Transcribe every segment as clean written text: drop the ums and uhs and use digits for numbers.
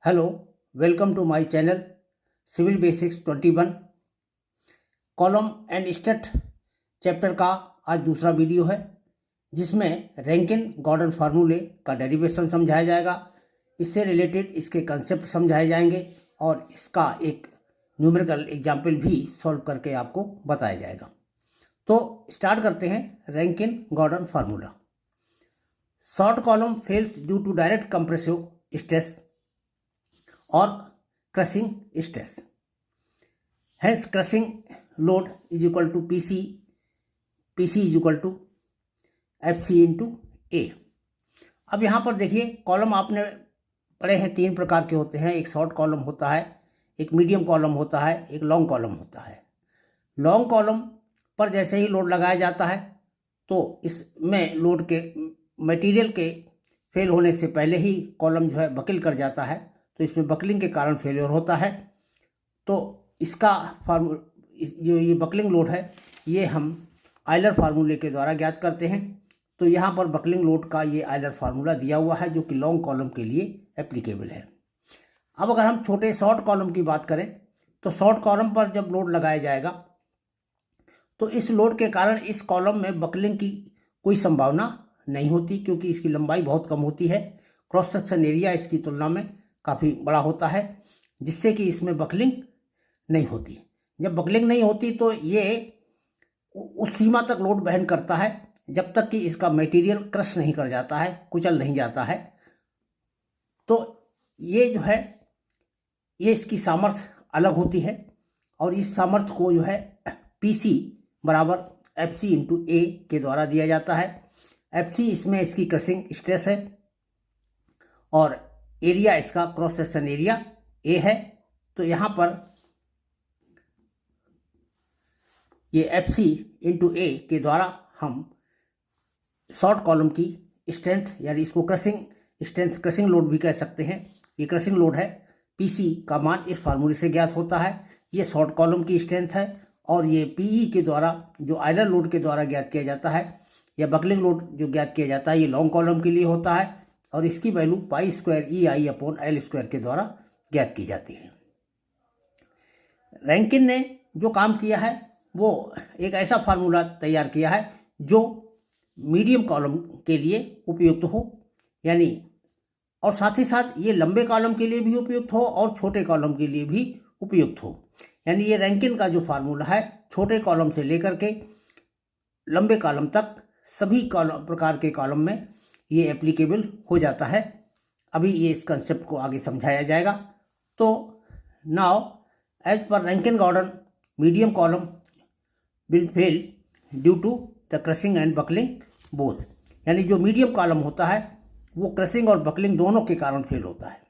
Hello, welcome to my channel civil basics 21 column and state chapter का आज दूसरा video है जिसमें रैंकिन गॉर्डन फार्मूले का डेरिवेशन समझाया जाएगा। इससे रिलेटेड इसके कंसेप्ट समझाए जाएंगे और इसका एक न्यूमेरिकल एग्जाम्पल भी सॉल्व करके आपको बताया जाएगा। तो स्टार्ट करते हैं। Rankine Gordon formula. Short column fails due to direct compressive stress और crushing stress. Hence crushing load is equal to PC is equal to FC into A। अब यहाँ पर देखिए, कॉलम आपने पढ़े हैं तीन प्रकार के होते हैं। एक शॉर्ट कॉलम होता है, एक मीडियम कॉलम होता है, एक लॉन्ग कॉलम होता है। लॉन्ग कॉलम पर जैसे ही लोड लगाया जाता है तो इसमें लोड के मटेरियल के फेल होने से पहले ही कॉलम जो है बकल कर जाता है, तो इसमें बकलिंग के कारण फेलियर होता है। तो इसका जो ये बकलिंग लोड है ये हम आयलर फार्मूले के द्वारा ज्ञात करते हैं। तो यहाँ पर बकलिंग लोड का ये आयलर फार्मूला दिया हुआ है जो कि लॉन्ग कॉलम के लिए एप्लीकेबल है। अब अगर हम छोटे शॉर्ट कॉलम की बात करें तो शॉर्ट कॉलम पर जब लोड लगाया जाएगा तो इस लोड के कारण इस कॉलम में बकलिंग की कोई संभावना नहीं होती, क्योंकि इसकी लंबाई बहुत कम होती है। क्रॉस सेक्शन एरिया इसकी तुलना में काफ़ी बड़ा होता है, जिससे कि इसमें बकलिंग नहीं होती। जब बकलिंग नहीं होती तो ये उस सीमा तक लोड वहन करता है जब तक कि इसका मटेरियल क्रश नहीं कर जाता है, कुचल नहीं जाता है। तो ये जो है ये इसकी सामर्थ्य अलग होती है और इस सामर्थ्य को जो है PC बराबर FC इंटू A के द्वारा दिया जाता है। FC इसमें इसकी क्रशिंग स्ट्रेस है और एरिया इसका क्रॉस सेक्शन एरिया A है। तो यहाँ पर ये FC इंटू A के द्वारा हम शॉर्ट कॉलम की स्ट्रेंथ, यानी इसको क्रशिंग स्ट्रेंथ, क्रशिंग लोड भी कह सकते हैं, ये क्रशिंग लोड है। PC का मान इस फार्मूले से ज्ञात होता है। ये शॉर्ट कॉलम की स्ट्रेंथ है और ये PE के द्वारा जो आयलर लोड के द्वारा ज्ञात किया जाता है या बकलिंग लोड जो ज्ञात किया जाता है ये लॉन्ग कॉलम के लिए होता है और इसकी value pi square EI upon L square के द्वारा ज्ञात की जाती है। रैंकिन ने जो काम किया है वो एक ऐसा फार्मूला तैयार किया है जो मीडियम कॉलम के लिए उपयुक्त हो, यानी और साथ ही साथ ये लंबे कॉलम के लिए भी उपयुक्त हो और छोटे कॉलम के लिए भी उपयुक्त हो। यानी ये रैंकिन का जो फार्मूला है छोटे कॉलम से लेकर के लंबे कॉलम तक सभी कॉलम प्रकार के कॉलम में ये एप्लीकेबल हो जाता है। अभी ये इस कंसेप्ट को आगे समझाया जाएगा। तो now as per Rankine Gordon medium column will fail due to the crushing and buckling both. यानी जो मीडियम कॉलम होता है वो क्रशिंग और बकलिंग दोनों के कारण फेल होता है।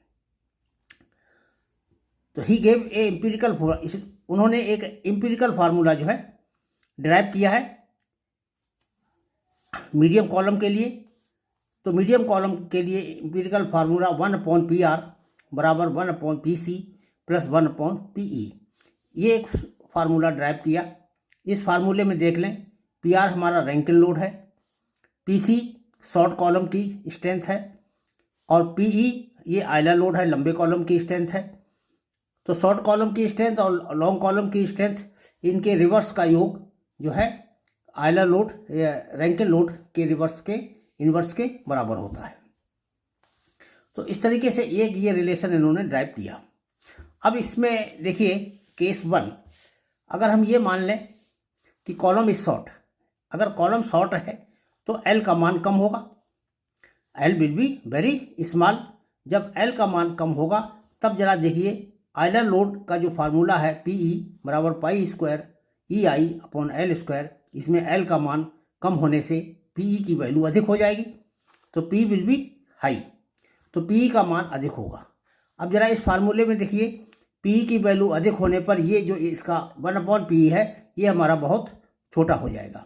तो ही गेव ए एम्पिरिकल, उन्होंने एक एम्पिरिकल फार्मूला जो है डिराइव किया है मीडियम कॉलम के लिए। तो मीडियम कॉलम के लिए एम्पिरिकल फार्मूला 1/PR बराबर 1/PC प्लस 1/PE, ये एक फार्मूला ड्राइव किया। इस फार्मूले में देख लें, PR हमारा रैंकिन लोड है, PC शॉर्ट कॉलम की स्ट्रेंथ है और PE ये आयलर लोड है, लंबे कॉलम की स्ट्रेंथ है। तो शॉर्ट कॉलम की स्ट्रेंथ और लॉन्ग कॉलम की स्ट्रेंथ, इनके रिवर्स का योग जो है आयलर लोड या रैंकिन लोड के रिवर्स के इन्वर्स के बराबर होता है। तो इस तरीके से एक ये रिलेशन इन्होंने ड्राइव किया। अब इसमें देखिए केस 1, अगर हम ये मान लें कि कॉलम इज शॉर्ट, अगर कॉलम शॉर्ट है तो L का मान कम होगा, L will be very small. जब L का मान कम होगा तब जरा देखिए आयलर लोड का जो फार्मूला है PE बराबर pi square EI upon L square, इसमें L का मान कम होने से PE की वैल्यू अधिक हो जाएगी, तो P विल बी हाई, तो PE का मान अधिक होगा। अब जरा इस फार्मूले में देखिए PE की वैल्यू अधिक होने पर ये जो इसका 1/PE है ये हमारा बहुत छोटा हो जाएगा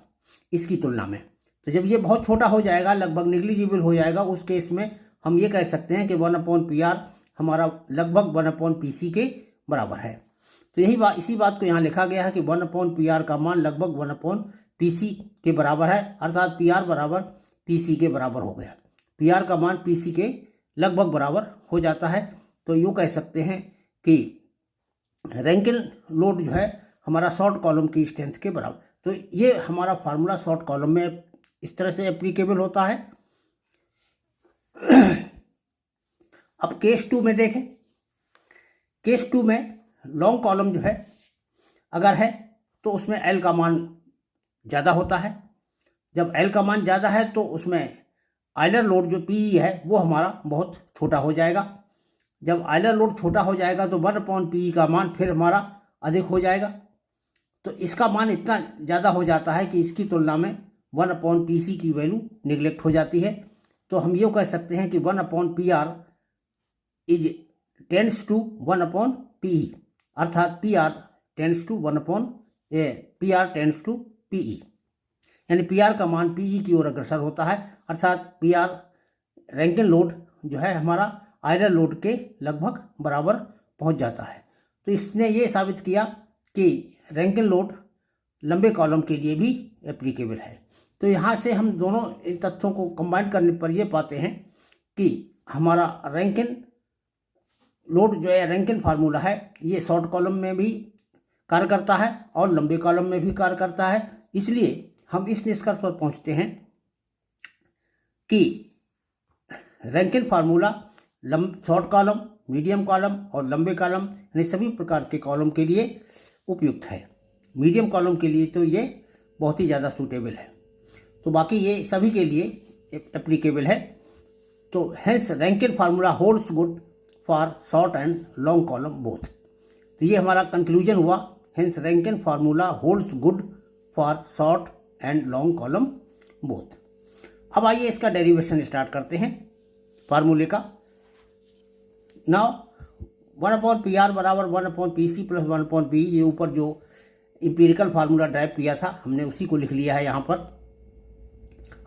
इसकी तुलना में। तो जब ये बहुत छोटा हो जाएगा, लगभग निग्लिजिबल हो जाएगा, उस केस में हम ये कह सकते हैं कि 1/PR हमारा लगभग 1/PC के बराबर है। तो यही बात, इसी बात को यहाँ लिखा गया है कि 1/PR का मान लगभग 1/PC के बराबर है, अर्थात PR बराबर PC के बराबर हो गया। PR का मान PC के लगभग बराबर हो जाता है। तो यूँ कह सकते हैं कि रैंकिन लोड जो है हमारा शॉर्ट कॉलम की स्ट्रेंथ के बराबर। तो ये हमारा फार्मूला शॉर्ट कॉलम में इस तरह से एप्लीकेबल होता है। अब केस 2 में देखें। केस 2 में लॉन्ग कॉलम जो है अगर है तो उसमें एल का मान ज़्यादा होता है। जब एल का मान ज़्यादा है तो उसमें आइलर लोड जो पी है वो हमारा बहुत छोटा हो जाएगा। जब आइलर लोड छोटा हो जाएगा तो 1/पी का मान फिर हमारा अधिक हो जाएगा। तो इसका मान इतना ज़्यादा हो जाता है कि इसकी तुलना में 1/पीसी की वैल्यू निगलेक्ट हो जाती है। तो हम ये कह सकते हैं कि 1/PR is tends to 1/PE, अर्थात PR टेंड्स टू PE, यानी PR का मान PE की ओर अग्रसर होता है। अर्थात PR रैंकिन लोड जो है हमारा आइलर लोड के लगभग बराबर पहुंच जाता है। तो इसने ये साबित किया कि रैंकिन लोड लंबे कॉलम के लिए भी एप्लीकेबल है। तो यहाँ से हम दोनों इन तथ्यों को कंबाइन करने पर ये पाते हैं कि हमारा रैंकिन लोड जो है रैंकिन फार्मूला है ये शॉर्ट कॉलम में भी कार्य करता है और लंबे कॉलम में भी कार्य करता है। इसलिए हम इस निष्कर्ष पर पहुंचते हैं कि Rankine formula short column, medium column और लंबे कॉलम यानी सभी प्रकार के कॉलम के लिए उपयुक्त है। मीडियम कॉलम के लिए तो ये बहुत ही ज़्यादा सूटेबल है। तो बाकी ये सभी के लिए एप्लीकेबल है। तो hence Rankine formula holds good for short and long column both. तो ये हमारा कंक्लूजन हुआ। Hence Rankine formula holds good for short and long column both. अब आइए इसका डेरिवेशन स्टार्ट करते हैं फार्मूले का। नाउ 1/PR बराबर 1/PC प्लस 1/PE, ये ऊपर जो इंपीरिकल फार्मूला ड्राइव किया था हमने उसी को लिख लिया है यहाँ पर।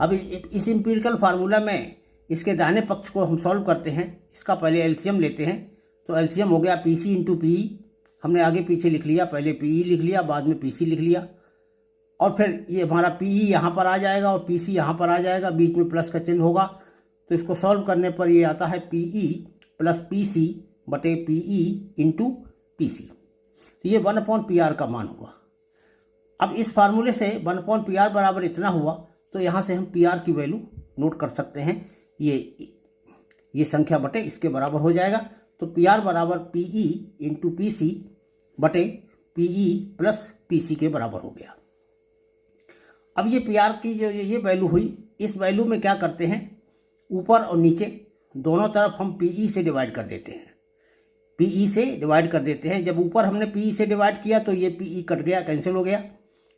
अब इस इंपीरिकल फार्मूला में इसके दाहिने पक्ष को हम सॉल्व करते हैं। इसका पहले एलसीएम लेते हैं। तो एलसीएम हो गया PC इंटू PE। हमने आगे पीछे लिख लिया, पहले PE लिख लिया, बाद में PC लिख लिया। और फिर ये हमारा PE यहाँ पर आ जाएगा और PC यहाँ पर आ जाएगा, बीच में प्लस का चिन्ह होगा। तो इसको सॉल्व करने पर ये आता है PE प्लस PC बटे PE इंटू PC। तो ये 1/PR का मान हुआ। अब इस फार्मूले से 1/PR बराबर इतना हुआ तो यहाँ से हम PR की वैल्यू नोट कर सकते हैं। ये संख्या बटे इसके बराबर हो जाएगा। तो PR बराबर PE इंटू PC बटे PE प्लस PC के बराबर हो गया। अब ये PR की जो ये वैल्यू हुई, इस वैल्यू में क्या करते हैं, ऊपर और नीचे दोनों तरफ हम PE से डिवाइड कर देते हैं। PE से डिवाइड कर देते हैं। जब ऊपर हमने PE से डिवाइड किया तो ये PE कट गया, कैंसिल हो गया,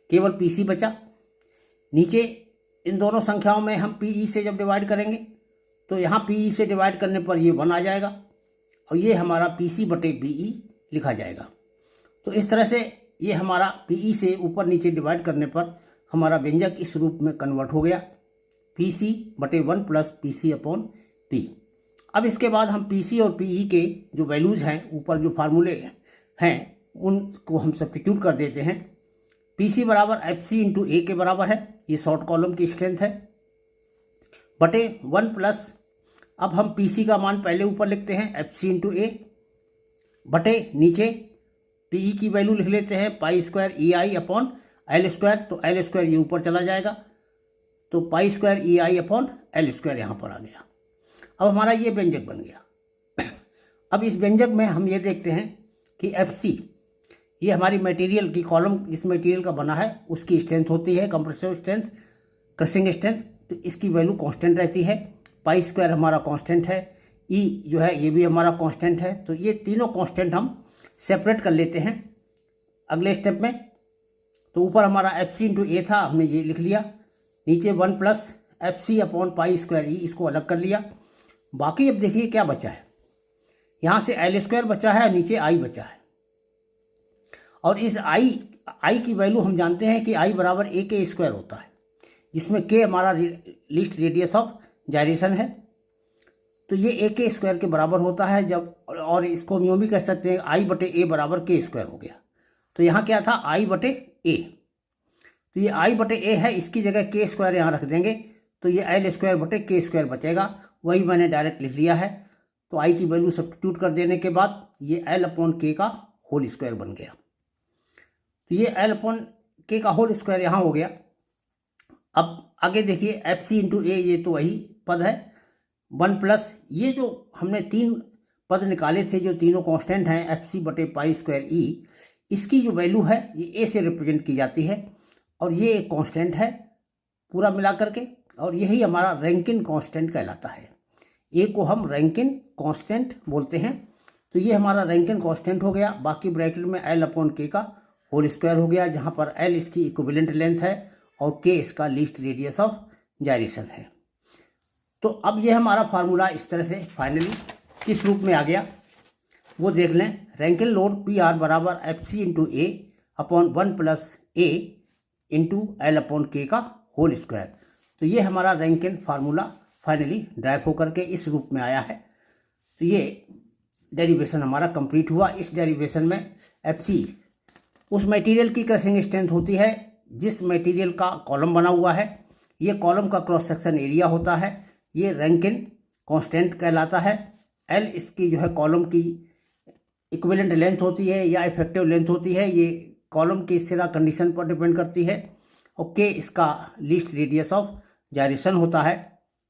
केवल PC बचा। नीचे इन दोनों संख्याओं में हम PE से जब डिवाइड करेंगे तो यहाँ PE से डिवाइड करने पर ये 1 आ जाएगा और ये हमारा PC बटे PE लिखा जाएगा। तो इस तरह से ये हमारा PE से ऊपर नीचे डिवाइड करने पर हमारा व्यंजक इस रूप में कन्वर्ट हो गया, PC बटे 1 प्लस PC अपॉन P। अब इसके बाद हम PC और PE के जो वैल्यूज़ हैं, ऊपर जो फार्मूले हैं उनको हम सब्स्टिट्यूट कर देते हैं। PC बराबर FC इंटू A के बराबर है, ये शॉर्ट कॉलम की स्ट्रेंथ है, बटे 1 प्लस, अब हम PC का मान पहले ऊपर लिखते हैं FC इंटू A बटे नीचे PE की वैल्यू लिख लेते हैं pi square EI upon L square. तो L स्क्वायर ये ऊपर चला जाएगा तो pi square EI upon L square यहाँ पर आ गया। अब हमारा ये व्यंजक बन गया। अब इस व्यंजक में हम ये देखते हैं कि FC ये हमारी मटेरियल की कॉलम जिस मटेरियल का बना है उसकी स्ट्रेंथ होती है, कंप्रेसिव स्ट्रेंथ, क्रशिंग स्ट्रेंथ। तो इसकी वैल्यू कांस्टेंट रहती है। पाई स्क्वायर हमारा कांस्टेंट है, E जो है ये भी हमारा कांस्टेंट है। तो ये तीनों कांस्टेंट हम सेपरेट कर लेते हैं अगले स्टेप में। तो ऊपर हमारा FC इंटू A था, हमने ये लिख लिया, नीचे 1 plus FC upon pi square E, इसको अलग कर लिया। बाकी अब देखिए क्या बचा है, यहाँ से L स्क्वायर बचा है, नीचे I बचा है। और इस I की वैल्यू हम जानते हैं कि I बराबर A के स्क्वायर होता है, जिसमें K हमारा लीस्ट रेडियस ऑफ जायरेशन है। तो ये A के स्क्वायर के बराबर होता है जब, और इसको हम यूँ भी कह सकते हैं I बटे A बराबर K स्क्वायर हो गया। तो यहाँ क्या था, I बटे A। तो ये I बटे A है, इसकी जगह K स्क्वायर यहाँ रख देंगे तो ये L स्क्वायर बटे K स्क्वायर बचेगा, वही मैंने डायरेक्ट लिख लिया है। तो आई की वैल्यू सब्स्टिट्यूट कर देने के बाद ये एल अपॉन के का होल स्क्वायर बन गया। तो ये एल अपॉन के का होल स्क्वायर यहाँ हो गया। अब आगे देखिए एफ सी इंटू ए, ये तो वही पद है, 1 प्लस ये जो हमने 3 पद निकाले थे जो तीनों कांस्टेंट हैं, एफ सी बटे पाई स्क्वायर ई, इसकी जो वैल्यू है ये ए से रिप्रेजेंट की जाती है और ये एक कांस्टेंट है पूरा मिला करके, और यही हमारा रैंकिन कांस्टेंट कहलाता है। ए को हम रैंकिन कांस्टेंट बोलते हैं। तो ये हमारा रैंकिन कांस्टेंट हो गया। बाकी ब्रैकेट में एल अपॉन के का होल स्क्वायर हो गया, जहाँ पर एल इसकी इक्विवेलेंट लेंथ है और के इसका लीस्ट रेडियस ऑफ जाइरेशन है। तो अब ये हमारा फार्मूला इस तरह से फाइनली किस रूप में आ गया वो देख लें। रैंकिन लोड पी आर बराबर एफ सी इंटू ए अपॉन 1 प्लस ए इंटू एल अपॉन के का होल स्क्वायर। तो ये हमारा रैंकिन फार्मूला फाइनली ड्राइव होकर के इस रूप में आया है। तो ये डेरिवेशन हमारा कंप्लीट हुआ। इस डेरिवेशन में एफ सी उस मटेरियल की क्रशिंग स्ट्रेंथ होती है जिस मटेरियल का कॉलम बना हुआ है। ये कॉलम का क्रॉस सेक्शन एरिया होता है। ये रैंकिन कांस्टेंट कहलाता है। एल इसकी जो है कॉलम की इक्विवेलेंट लेंथ होती है या इफेक्टिव लेंथ होती है। ये कॉलम की सिरा कंडीशन पर डिपेंड करती है। और के इसका लीस्ट रेडियस ऑफ जाइरेशन होता है।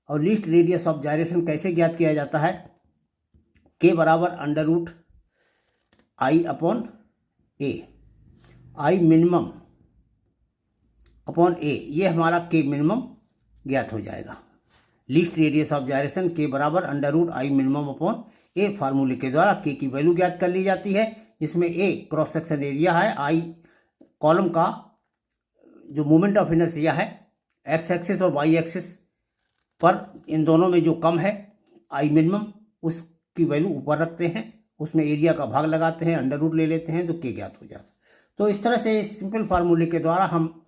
और लीस्ट रेडियस ऑफ जाइरेशन कैसे ज्ञात किया जाता है? के बराबर under root I upon A, I minimum upon A, ये हमारा के मिनिमम ज्ञात हो जाएगा। लीस्ट रेडियस ऑफ जाइरेशन के बराबर under root I minimum upon A फार्मूले के द्वारा के की वैल्यू ज्ञात कर ली जाती है, जिसमें ए क्रॉस सेक्शन एरिया है, आई कॉलम का जो मोमेंट ऑफ इनर्शिया है एक्स एक्सिस और वाई एक्सिस पर, इन दोनों में जो कम है आई मिनिमम उसकी वैल्यू ऊपर रखते हैं, उसमें एरिया का भाग लगाते हैं, अंडर रूट ले लेते हैं तो के ज्ञात हो जाता है। तो इस तरह से सिंपल फार्मूले के द्वारा हम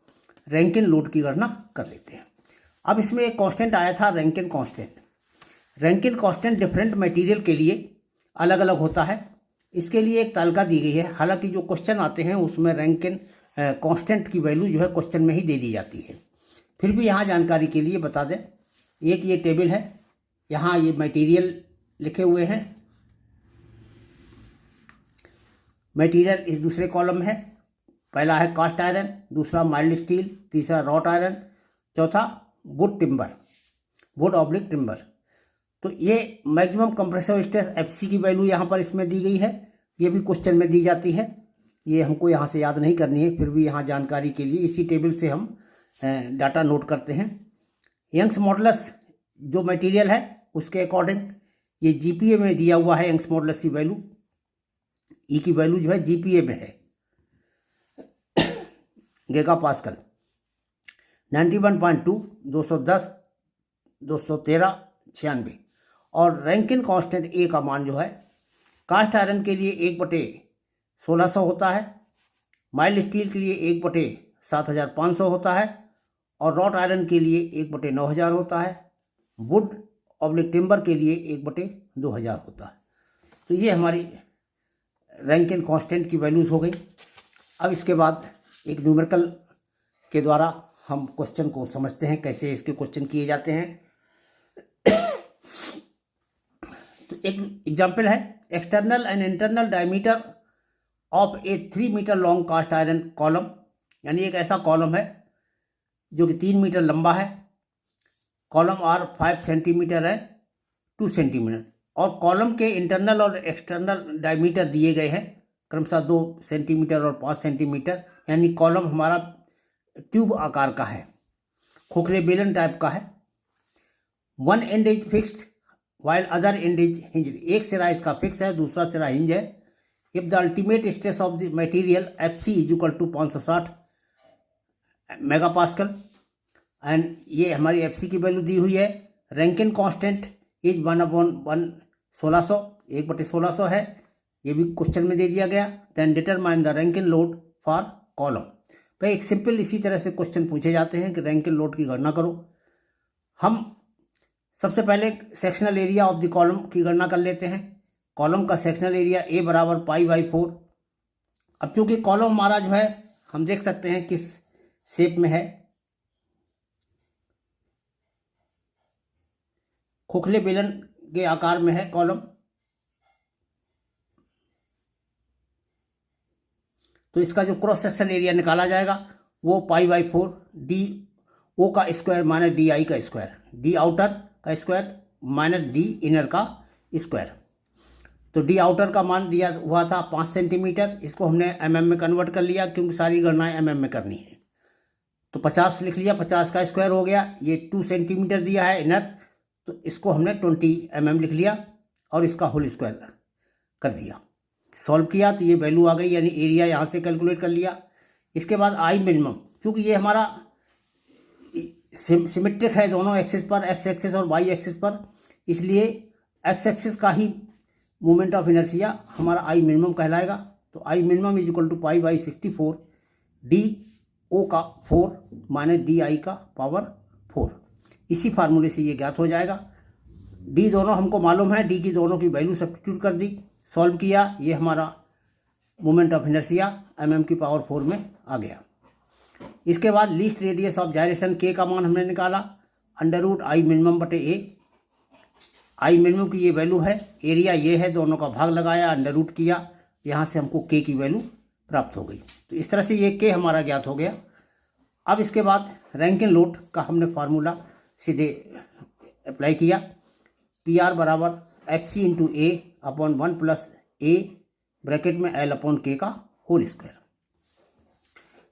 रैंकिन लोड की गणना कर लेते हैं। अब इसमें एक कांस्टेंट आया था Rankine constant. Rankine constant different material के लिए अलग अलग होता है। इसके लिए एक तालिका दी गई है। हालांकि जो क्वेश्चन आते हैं उसमें रैंकिन कांस्टेंट की वैल्यू जो है क्वेश्चन में ही दे दी जाती है। फिर भी यहाँ जानकारी के लिए बता दें, एक ये टेबल है, यहाँ ये मटेरियल लिखे हुए हैं। मटेरियल इस दूसरे कॉलम में है। पहला है कास्ट आयरन, दूसरा माइल्ड स्टील, तीसरा रॉट आयरन, चौथा would timber, would oblique timber. तो ये मैक्सिमम कंप्रेसिव स्ट्रेस एफसी की वैल्यू यहाँ पर इसमें दी गई है। ये भी क्वेश्चन में दी जाती है। ये हमको यहाँ से याद नहीं करनी है, फिर भी यहाँ जानकारी के लिए इसी टेबल से हम डाटा नोट करते हैं। यंग्स मॉडुलस जो मटेरियल है उसके अकॉर्डिंग ये जीपीए में दिया हुआ है। यंग्स मॉडुलस की वैल्यू, ई की वैल्यू जो है जीपीए में है, गीगा पास्कल 91.2, 210, 213, 96। और रैंकिन कांस्टेंट ए का मान जो है कास्ट आयरन के लिए 1/1600 होता है, माइल्ड स्टील के लिए 1/7500 होता है और रॉट आयरन के लिए 1/9000 होता है, वुड ऑब्लिक टिम्बर के लिए 1/2000 होता है। तो ये हमारी रैंकिन कांस्टेंट की वैल्यूज़ हो गई। अब इसके बाद एक न्यूमेरिकल के द्वारा हम क्वेश्चन को समझते हैं, कैसे इसके क्वेश्चन किए जाते हैं। तो एक एग्जाम्पल है, external and internal diameter of a 3 metre long cast iron column, यानी एक ऐसा कॉलम है जो कि 3 मीटर लंबा है। कॉलम आर 5 सेंटीमीटर है, 2 सेंटीमीटर, और कॉलम के इंटरनल और एक्सटर्नल डायमीटर दिए गए हैं क्रमशः 2 सेंटीमीटर और 5 सेंटीमीटर। यानी कॉलम हमारा ट्यूब आकार का है, खोखले बेलन टाइप का है। One end is fixed while other end is hinge, एक सिरा इसका फिक्स है, दूसरा सिरा हिंज है। If the ultimate stress of the material F C is equal to 560 mega pascal, and ये हमारी एफ सी की वैल्यू दी हुई है। रैंकिन कांस्टेंट इज 1/1600, 1/1600 है, ये भी क्वेश्चन में दे दिया गया। Then determine the Rankine load for column. भाई एक सिंपल इसी तरह से क्वेश्चन पूछे जाते हैं कि रैंकिन लोड की गणना करो। हम सबसे पहले sectional area of the column की गणना कर लेते हैं। कॉलम का सेक्शनल एरिया ए बराबर π/4। अब चूंकि कॉलम हमारा जो है हम देख सकते हैं किस शेप में है, खोखले बेलन के आकार में है कॉलम, तो इसका जो क्रॉस सेक्शन एरिया निकाला जाएगा वो π/4 डी ओ का स्क्वायर माइनस डी आई का स्क्वायर, डी आउटर का स्क्वायर माइनस डी इनर का स्क्वायर। तो डी आउटर का मान दिया हुआ था 5 सेंटीमीटर, इसको हमने mm में कन्वर्ट कर लिया क्योंकि सारी गणनाएं mm में करनी है। तो 50 लिख लिया, 50 का स्क्वायर हो गया। ये 2 सेंटीमीटर दिया है इनर, तो इसको हमने 20 mm लिख लिया और इसका होल स्क्वायर कर दिया। सॉल्व किया तो ये वैल्यू आ गई, यानी एरिया यहाँ से कैलकुलेट कर लिया। इसके बाद आई मिनिमम, चूँकि ये हमारा सिमेट्रिक है दोनों एक्सिस पर, एक्स एक्सिस और वाई एक्सिस पर, इसलिए एक्स एक्सिस का ही मोमेंट ऑफ इनर्शिया हमारा आई मिनिमम कहलाएगा। तो I minimum is equal to π/64 D O का 4 माइनस डी आई का पावर 4। इसी फार्मूले से ये ज्ञात हो जाएगा। डी दोनों हमको मालूम है, डी की दोनों की वैल्यू सब्स्टिट्यूट कर दी, सॉल्व किया, ये हमारा मोमेंट ऑफ इनर्शिया mm की पावर 4 में आ गया। इसके बाद लीस्ट रेडियस ऑफ जायरेशन के का मान हमने निकाला, √i मिनिमम बटे ए। आई मिनिमम की ये वैल्यू है, एरिया ये है, दोनों का भाग लगाया, अंडर रूट किया, यहाँ से हमको के की वैल्यू प्राप्त हो गई। तो इस तरह से ये के हमारा ज्ञात हो गया। अब इसके बाद रैंकिन लोड का हमने फार्मूला सीधे अप्लाई किया, पी आर बराबर F C into A upon 1 plus A bracket में एल अपॉन के का होल स्क्वायर।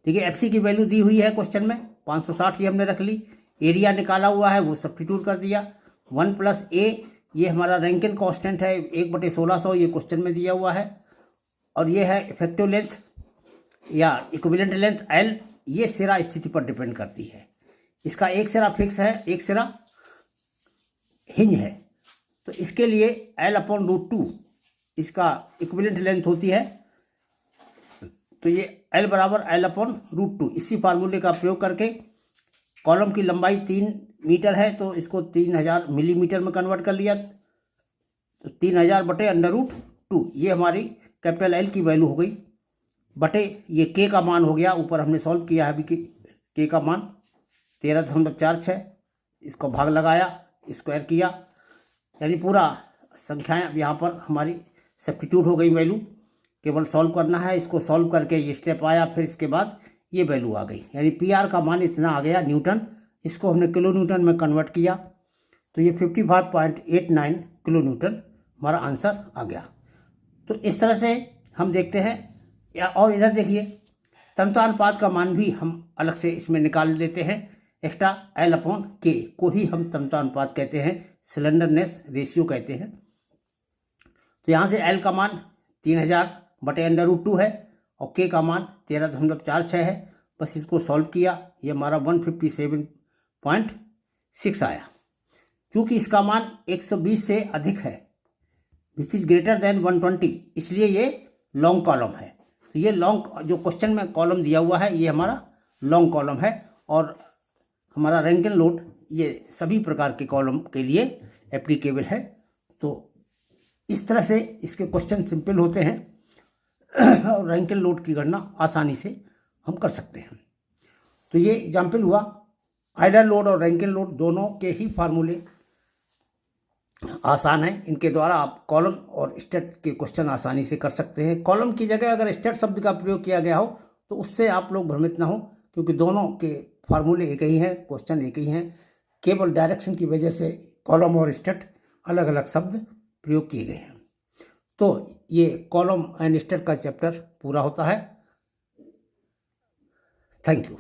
देखिए एफ सी की वैल्यू दी हुई है क्वेश्चन में 560, ये हमने रख ली। एरिया निकाला हुआ है वो सब्स्टिट्यूट कर दिया। 1 प्लस ए ये हमारा रैंकिन कांस्टेंट है 1/1600, ये क्वेश्चन में दिया हुआ है। और ये है इफेक्टिव लेंथ या इक्विवेलेंट लेंथ एल, ये सिरा स्थिति पर डिपेंड करती है। इसका एक सिरा फिक्स है, एक सिरा हिंज है। तो इसके लिए एल अपॉन √2 इसका इक्विवेलेंट लेंथ होती है। तो ये एल बराबर एल अपॉन √2, इसी फार्मूले का प्रयोग करके कॉलम की लंबाई 3 मीटर है तो इसको 3000 मिलीमीटर में कन्वर्ट कर लिया। तो 3000 बटे √2, ये हमारी कैपिटल एल की वैल्यू हो गई, बटे ये के का मान हो गया। ऊपर हमने सॉल्व किया है अभी के का मान 13.46, इसको भाग लगाया, स्क्वायर किया, यानी पूरा संख्याएं यहाँ पर हमारी सब्स्टिट्यूट हो गई वैल्यू। केवल सॉल्व करना है, इसको सॉल्व करके ये स्टेप आया, फिर इसके बाद ये वैल्यू आ गई, यानी पी आर का मान इतना आ गया न्यूटन। इसको हमने किलो न्यूटन में कन्वर्ट किया तो ये 55.89 किलो न्यूटन हमारा आंसर आ गया। तो इस तरह से हम देखते हैं। और इधर देखिए तन्यतानुपात का मान भी हम अलग से इसमें निकाल लेते हैं। एक्स्ट्रा एल अपॉन के को ही हम तन्यतानुपात कहते हैं, सिलेंडरनेस रेशियो कहते हैं। तो यहाँ से एल का मान 3000 बटे √2 है और के का मान 13.46 है। बस इसको सॉल्व किया, ये हमारा 157.6 आया। चूँकि इसका मान 120 से अधिक है, विच इज़ ग्रेटर देन 120, इसलिए ये लॉन्ग कॉलम है। तो ये लॉन्ग जो क्वेश्चन में कॉलम दिया हुआ है ये हमारा लॉन्ग कॉलम है। और हमारा रैंकिन लोड ये सभी प्रकार के कॉलम के लिए एप्लीकेबल है। तो इस तरह से इसके क्वेश्चन सिंपल होते हैं और रैंकिन लोड की गणना आसानी से हम कर सकते हैं। तो ये एग्जाम्पल हुआ। आइडल लोड और रैंकिन लोड दोनों के ही फार्मूले आसान है, इनके द्वारा आप कॉलम और स्टेट के क्वेश्चन आसानी से कर सकते हैं। कॉलम की जगह अगर स्टेट शब्द का प्रयोग किया गया हो तो उससे आप लोग भ्रमित ना हो, क्योंकि दोनों के फार्मूले एक ही हैं, क्वेश्चन एक ही हैं। केवल डायरेक्शन की वजह से कॉलम और स्टेट अलग अलग शब्द प्रयोग किए गए हैं। तो ये कॉलम एंड स्टेट का चैप्टर पूरा होता है। Thank you.